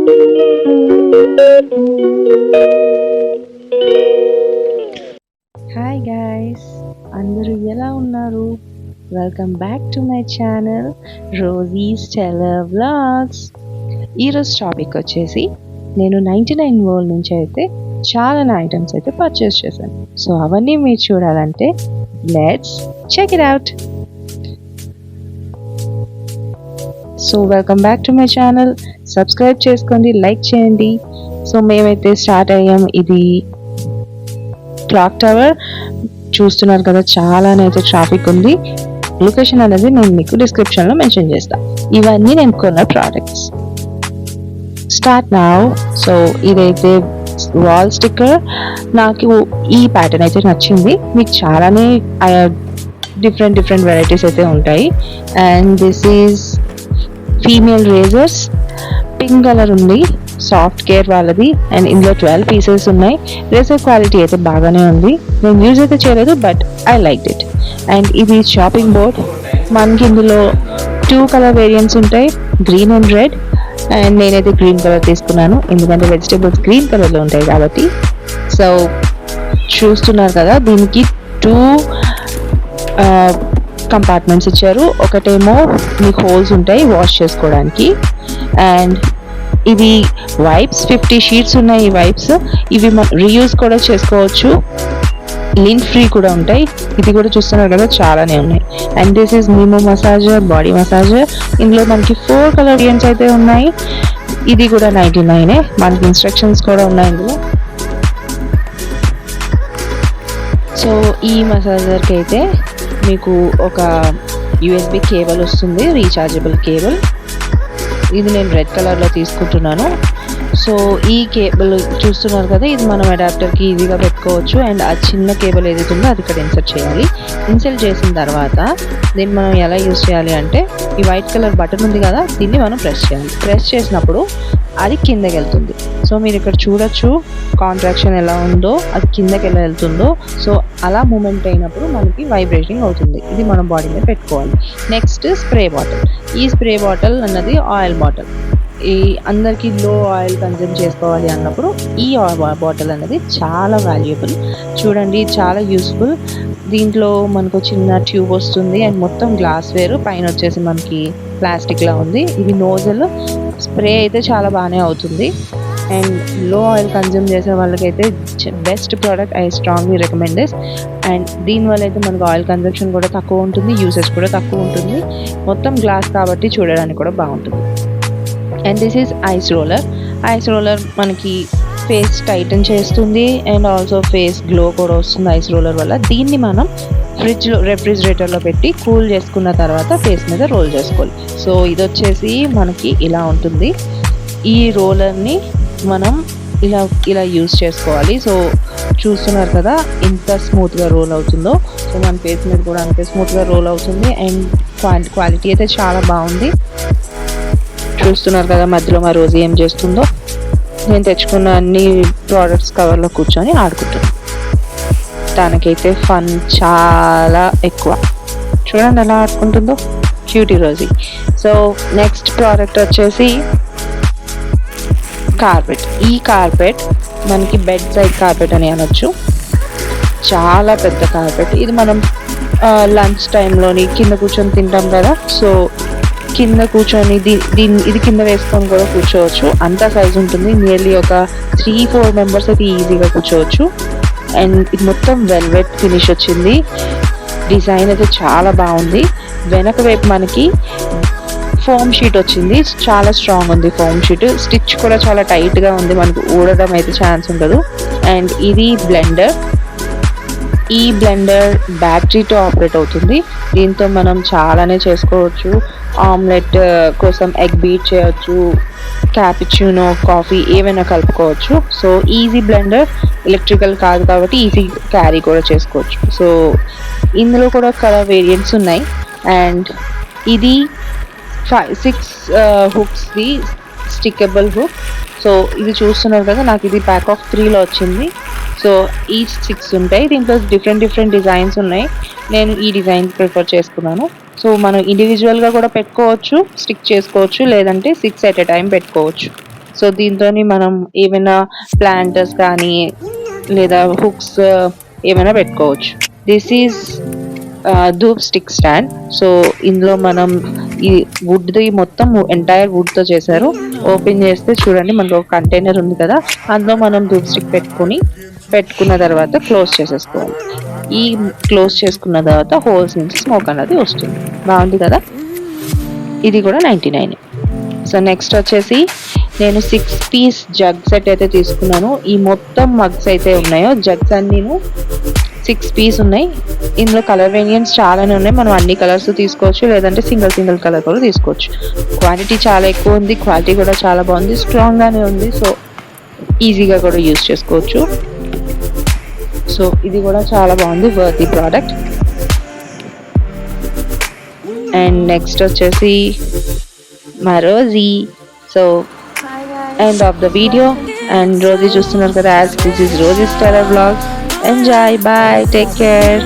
Hi guys, అందరూ ఎలా ఉన్నారు? Welcome back to my channel Rosie's teller vlogs. ఈరోజు టాపిక్ వచ్చేసి నేను 99 వరల్డ్ నుంచి అయితే చాలా ఐటమ్స్ అయితే పర్చేస్ చేశాను. సో అవన్నీ మీరు చూడాలంటే let's check it out. So welcome back to my channel, subscribe చేసుకోండి, లైక్ చేయండి. సో మేమైతే స్టార్ట్ అయ్యాం. ఇది క్లాక్ టవర్ చూస్తున్నారు కదా, చాలానైతే ట్రాఫిక్ ఉంది. లొకేషన్ అనేది నేను మీకు డిస్క్రిప్షన్లో మెన్షన్ చేస్తాను. ఇవన్నీ నేను కొన్న ప్రోడక్ట్స్. Start now. సో ఇదైతే వాల్ స్టిక్కర్. నాకు ఈ ప్యాటర్న్ అయితే నచ్చింది. మీకు చాలానే డిఫరెంట్ వెరైటీస్ అయితే ఉంటాయి. And this is female razor's. Pink colour ఉంది, సాఫ్ట్ కేర్ వాళ్ళది. అండ్ ఇందులో 12 పీసెస్ ఉన్నాయి. రేజర్ క్వాలిటీ అయితే బాగానే ఉంది. నేను యూజ్ అయితే చేయలేదు, but I like it. And ఇది షాపింగ్ బోర్డ్. మనకి ఇందులో 2 కలర్ వేరియంట్స్ ఉంటాయి, గ్రీన్ అండ్ రెడ్. అండ్ నేనైతే గ్రీన్ కలర్ తీసుకున్నాను, ఎందుకంటే వెజిటేబుల్స్ గ్రీన్ కలర్లో ఉంటాయి కాబట్టి. సో చూస్తున్నారు కదా, దీనికి 2 కంపార్ట్మెంట్స్ ఇచ్చారు. ఒకటేమో మీకు హోల్స్ ఉంటాయి వాష్ చేసుకోవడానికి. అండ్ ఇది వైప్స్, 50 షీట్స్ ఉన్నాయి. ఈ వైప్స్ ఇవి రీయూజ్ కూడా చేసుకోవచ్చు, లింక్ ఫ్రీ కూడా ఉంటాయి. ఇది కూడా చూస్తున్నారు కదా, చాలానే ఉన్నాయి. అండ్ దిస్ ఈజ్ మిమో మసాజర్, బాడీ మసాజర్. ఇందులో మనకి 4 కలర్ వేరియంట్స్ అయితే ఉన్నాయి. ఇది కూడా 99. మనకి ఇన్స్ట్రక్షన్స్ కూడా ఉన్నాయి ఇందులో. సో ఈ మసాజర్కి అయితే మీకు ఒక USB కేబుల్ వస్తుంది, రీఛార్జబుల్ కేబుల్. ఇది నేను రెడ్ కలర్లో తీసుకుంటున్నాను. సో ఈ కేబుల్ చూస్తున్నారు కదా, ఇది మనం అడాప్టర్కి ఈజీగా పెట్టుకోవచ్చు. అండ్ ఆ చిన్న కేబుల్ ఏదైతే ఉందో అది ఇక్కడ ఇన్సర్ట్ చేయాలి. ఇన్సర్ట్ చేసిన తర్వాత దీన్ని మనం ఎలా యూజ్ చేయాలి అంటే, ఈ వైట్ కలర్ బటన్ ఉంది కదా, దీన్ని మనం ప్రెస్ చేయాలి. ప్రెస్ చేసినప్పుడు అది కిందకి వెళ్తుంది. సో మీరు ఇక్కడ చూడొచ్చు కాంట్రాక్షన్ ఎలా ఉందో, అది కిందకి ఎలా వెళ్తుందో. సో అలా మూమెంట్ అయినప్పుడు మనకి వైబ్రేటింగ్ అవుతుంది. ఇది మనం బాడీ మీద పెట్టుకోవాలి. Next spray bottle. ఈ స్ప్రే బాటిల్ అన్నది ఆయిల్ బాటిల్. ఈ అందరికీ లో ఆయిల్ కన్జ్యూమ్ చేసుకోవాలి అన్నప్పుడు ఈ బాటిల్ అనేది చాలా వాల్యుబుల్. చూడండి, చాలా యూస్ఫుల్. దీంట్లో మనకు చిన్న ట్యూబ్ వస్తుంది అండ్ మొత్తం గ్లాస్ వేరు, పైన వచ్చేసి మనకి ప్లాస్టిక్లా ఉంది. ఇది నోజల్. స్ప్రే అయితే చాలా బాగానే అవుతుంది. అండ్ లో ఆయిల్ కన్జ్యూమ్ చేసే వాళ్ళకైతే best product. I strongly recommend this. And దీనివల్ల అయితే మనకు ఆయిల్ కన్జంప్షన్ కూడా తక్కువ ఉంటుంది, యూసేజ్ కూడా తక్కువ ఉంటుంది. మొత్తం గ్లాస్ కాబట్టి చూడడానికి కూడా బాగుంటుంది. And this is ice roller. Ice roller మనకి ఫేస్ టైటన్ చేస్తుంది అండ్ ఆల్సో ఫేస్ గ్లో కూడా వస్తుంది ఐస్ రోలర్ వల్ల. దీన్ని మనం ఫ్రిడ్జ్లో, రెఫ్రిజిరేటర్లో పెట్టి కూల్ చేసుకున్న తర్వాత ఫేస్ మీద రోల్ చేసుకోవాలి. సో ఇది వచ్చేసి మనకి ఇలా ఉంటుంది. ఈ రోలర్ని మనం ఇలా యూజ్ చేసుకోవాలి. సో చూస్తున్నారు కదా ఎంత స్మూత్గా రోల్ అవుతుందో. సో మన ఫేస్ మీద కూడా అంతే స్మూత్గా రోల్ అవుతుంది. అండ్ క్వాలిటీ అయితే చాలా బాగుంది. చూస్తున్నారు కదా మధ్యలో మా రోజు ఏం చేస్తుందో. నేను తెచ్చుకున్న అన్ని ప్రోడక్ట్స్ కవర్లో కూర్చొని ఆడుకుంటున్నాను. తనకైతే ఫన్ చాలా ఎక్కువ. చూడండి ఎలా ఆడుకుంటుందో, cutie Rosie. So next product వచ్చేసి కార్పెట్. ఈ కార్పెట్ మనకి బెడ్ సైడ్ కార్పెట్ అని అనొచ్చు. చాలా పెద్ద కార్పెట్. ఇది మనం లంచ్ టైంలోని కింద కూర్చొని తింటాం కదా, సో కింద కూర్చొని ఇది కింద వేసుకొని కూడా కూర్చోవచ్చు. అంత సైజ్ ఉంటుంది. నియర్లీ ఒక 3-4 మెంబర్స్ అయితే ఈజీగా కూర్చోవచ్చు. అండ్ ఇది మొత్తం వెల్వెట్ ఫినిష్ వచ్చింది. డిజైన్ అయితే చాలా బాగుంది. వెనక వైపు మనకి ఫోమ్ షీట్ వచ్చింది. చాలా స్ట్రాంగ్ ఉంది ఫోమ్ షీట్. స్టిచ్ కూడా చాలా టైట్గా ఉంది, మనకు ఊడడం అయితే ఛాన్స్ ఉండదు. అండ్ ఇది బ్లెండర్. ఈ బ్లెండర్ బ్యాటరీతో ఆపరేట్ అవుతుంది. దీంతో మనం చాలానే చేసుకోవచ్చు. ఆమ్లెట్ కోసం ఎగ్ బీట్ చేయొచ్చు, క్యాపుచినో, కాఫీ ఏమైనా కలుపుకోవచ్చు. So easy blender. ఎలక్ట్రికల్ కాదు కాబట్టి ఈజీ క్యారీ కూడా చేసుకోవచ్చు. సో ఇందులో కూడా కలర్ వేరియంట్స్ ఉన్నాయి. అండ్ ఇది 6 హుక్స్ది స్టిక్కబుల్ హుక్. సో ఇది చూస్తున్నారు కదా, నాకు ఇది ప్యాక్ ఆఫ్ 3లో వచ్చింది. సో ఈచ్ 6 ఉంటాయి. దీంట్లో డిఫరెంట్ డిజైన్స్ ఉన్నాయి. నేను ఈ డిజైన్ ప్రిఫర్ చేసుకున్నాను. సో మనం ఇండివిజువల్గా కూడా పెట్టుకోవచ్చు, స్టిక్ చేసుకోవచ్చు, లేదంటే 6 ఎట్ ఎ టైం పెట్టుకోవచ్చు. సో దీంతో మనం ఏమైనా ప్లాంటర్స్ కానీ లేదా హుక్స్ ఏమైనా పెట్టుకోవచ్చు. This is dhoop stick stand. So ఇందులో మనం ఈ వుడ్ది మొత్తం ఎంటైర్ వుడ్తో చేశారు. ఓపెన్ చేస్తే చూడండి మనకు ఒక కంటైనర్ ఉంది కదా, అందులో మనం ధూప్ స్టిక్ పెట్టుకున్న తర్వాత క్లోజ్ చేసేసుకోవాలి. ఈ క్లోజ్ చేసుకున్న తర్వాత హోల్స్ నుంచి స్మోక్ అనేది వస్తుంది. బాగుంది కదా. ఇది కూడా 99. సో నెక్స్ట్ వచ్చేసి నేను 6 పీస్ జగ్ సెట్ అయితే తీసుకున్నాను. ఈ మొత్తం మగ్స్ అయితే ఉన్నాయో జగ్స్ అన్నీ 6 పీస్ ఉన్నాయి. ఇందులో కలర్ వేరియంట్స్ చాలానే ఉన్నాయి. మనం అన్ని కలర్స్ తీసుకోవచ్చు, లేదంటే సింగిల్ కలర్ కూడా తీసుకోవచ్చు. క్వాంటిటీ చాలా ఎక్కువ ఉంది, క్వాలిటీ కూడా చాలా బాగుంది, స్ట్రాంగ్గానే ఉంది. సో ఈజీగా కూడా యూజ్ చేసుకోవచ్చు. సో ఇది కూడా చాలా బాగుంది, వర్తీ ప్రోడక్ట్. అండ్ నెక్స్ట్ వచ్చేసి మా Rosie. So end of the video. And Rosie చూస్తున్నారు కదా, as this is Rosie starrer vlogs. Enjoy, bye, take care.